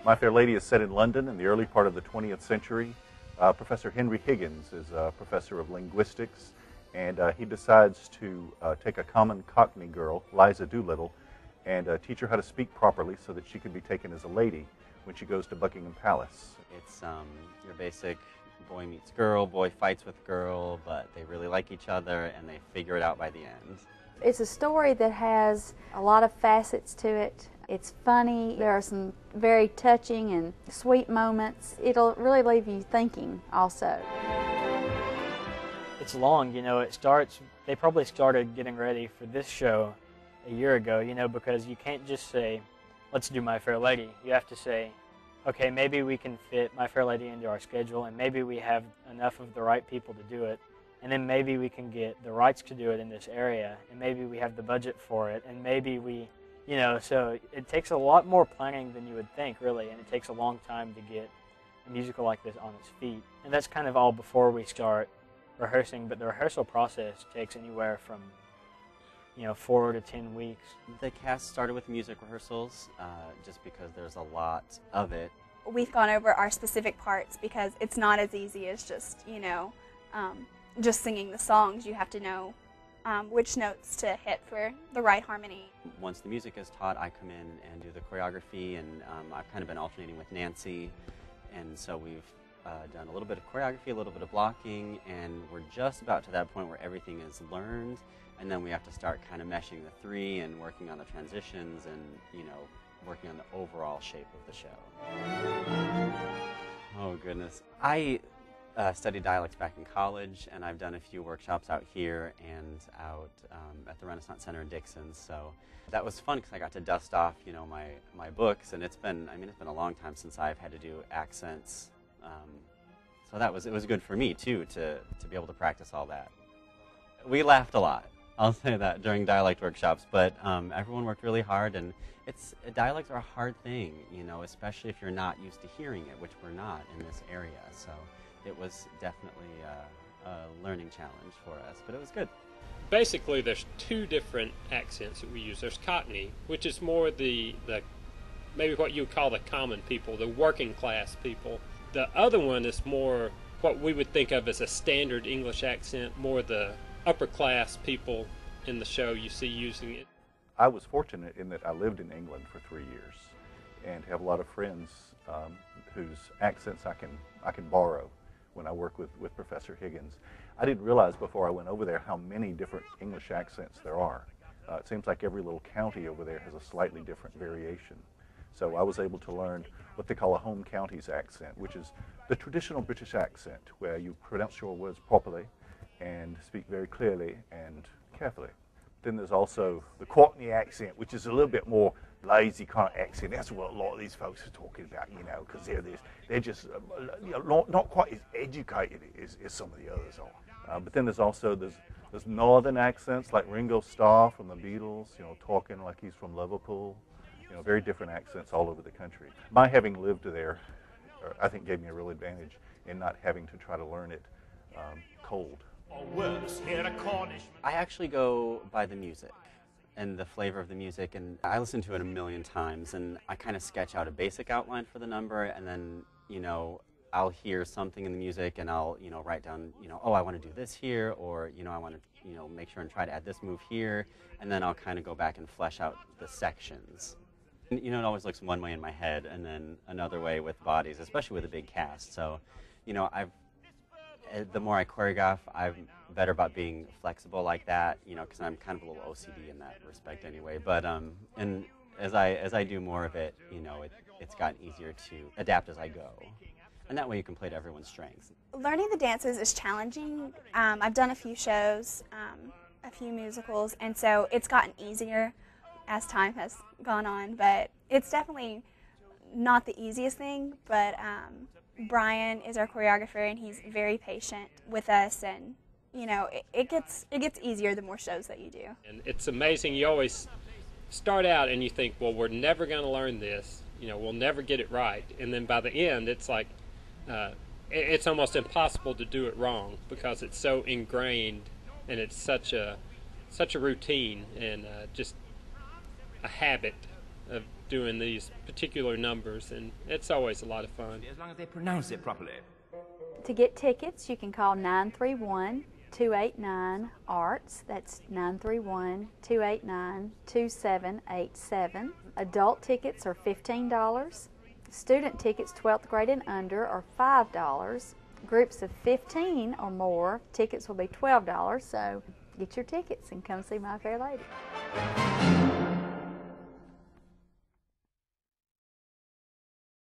My Fair Lady is set in London in the early part of the 20th century. Professor Henry Higgins is a professor of linguistics, and he decides to take a common Cockney girl, Liza Doolittle, and teach her how to speak properly so that she can be taken as a lady when she goes to Buckingham Palace. It's your basic boy meets girl, boy fights with girl, but they really like each other and they figure it out by the end. It's a story that has a lot of facets to it. It's funny. There are some very touching and sweet moments. It'll really leave you thinking also. It's long, they probably started getting ready for this show a year ago, because you can't just say, let's do My Fair Lady. You have to say, okay, maybe we can fit My Fair Lady into our schedule, and maybe we have enough of the right people to do it, and then maybe we can get the rights to do it in this area, and maybe we have the budget for it, and maybe we, so it takes a lot more planning than you would think, really, and it takes a long time to get a musical like this on its feet. And that's kind of all before we start rehearsing, but the rehearsal process takes anywhere from 4 to 10 weeks. The cast started with music rehearsals just because there's a lot of it. We've gone over our specific parts because it's not as easy as just, just singing the songs. You have to know which notes to hit for the right harmony. Once the music is taught, I come in and do the choreography, and I've kind of been alternating with Nancy, and so we've done a little bit of choreography, a little bit of blocking, and we're just about to that point where everything is learned, and then we have to start kind of meshing the three and working on the transitions and, working on the overall shape of the show. Oh, goodness. I studied dialects back in college, and I've done a few workshops out here and out at the Renaissance Center in Dixon, so that was fun because I got to dust off, my books, and it's been a long time since I've had to do accents. So it was good for me, too, to be able to practice all that. We laughed a lot, I'll say that, during dialect workshops, but everyone worked really hard, and dialects are a hard thing, especially if you're not used to hearing it, which we're not in this area, so it was definitely a learning challenge for us, but it was good. Basically, there's two different accents that we use. There's Cockney, which is more the maybe what you would call the common people, the working class people. The other one is more what we would think of as a standard English accent, more the upper class people in the show you see using it. I was fortunate in that I lived in England for 3 years and have a lot of friends whose accents I can borrow when I work with Professor Higgins. I didn't realize before I went over there how many different English accents there are. It seems like every little county over there has a slightly different variation. So I was able to learn what they call a home counties accent, which is the traditional British accent, where you pronounce your words properly and speak very clearly and carefully. Then there's also the Cockney accent, which is a little bit more lazy kind of accent. That's what a lot of these folks are talking about, because they're just not quite as educated as some of the others are. But then there's also there's northern accents, like Ringo Starr from the Beatles, talking like he's from Liverpool. Very different accents all over the country. My having lived there, I think, gave me a real advantage in not having to try to learn it cold. I actually go by the music and the flavor of the music, and I listen to it a million times, and I kind of sketch out a basic outline for the number, and then, I'll hear something in the music, and I'll, write down, oh, I want to do this here, or, I want to, make sure and try to add this move here, and then I'll kind of go back and flesh out the sections. It always looks one way in my head and then another way with bodies, especially with a big cast. So, the more I choreograph, I'm better about being flexible like that, because I'm kind of a little OCD in that respect anyway. But and as I do more of it, it's gotten easier to adapt as I go. And that way you can play to everyone's strengths. Learning the dances is challenging. I've done a few shows, a few musicals, and so it's gotten easier as time has gone on, but it's definitely not the easiest thing, but Brian is our choreographer, and he's very patient with us, and it gets easier the more shows that you do. And it's amazing. You always start out and you think, well, we're never going to learn this, we'll never get it right, and then by the end it's like it's almost impossible to do it wrong because it's so ingrained and it's such a routine and just a habit of doing these particular numbers, and it's always a lot of fun. As long as they pronounce it properly. To get tickets, you can call 931-289-ARTS. That's 931-289-2787. Adult tickets are $15. Student tickets, 12th grade and under, are $5. Groups of 15 or more, tickets will be $12. So get your tickets and come see My Fair Lady.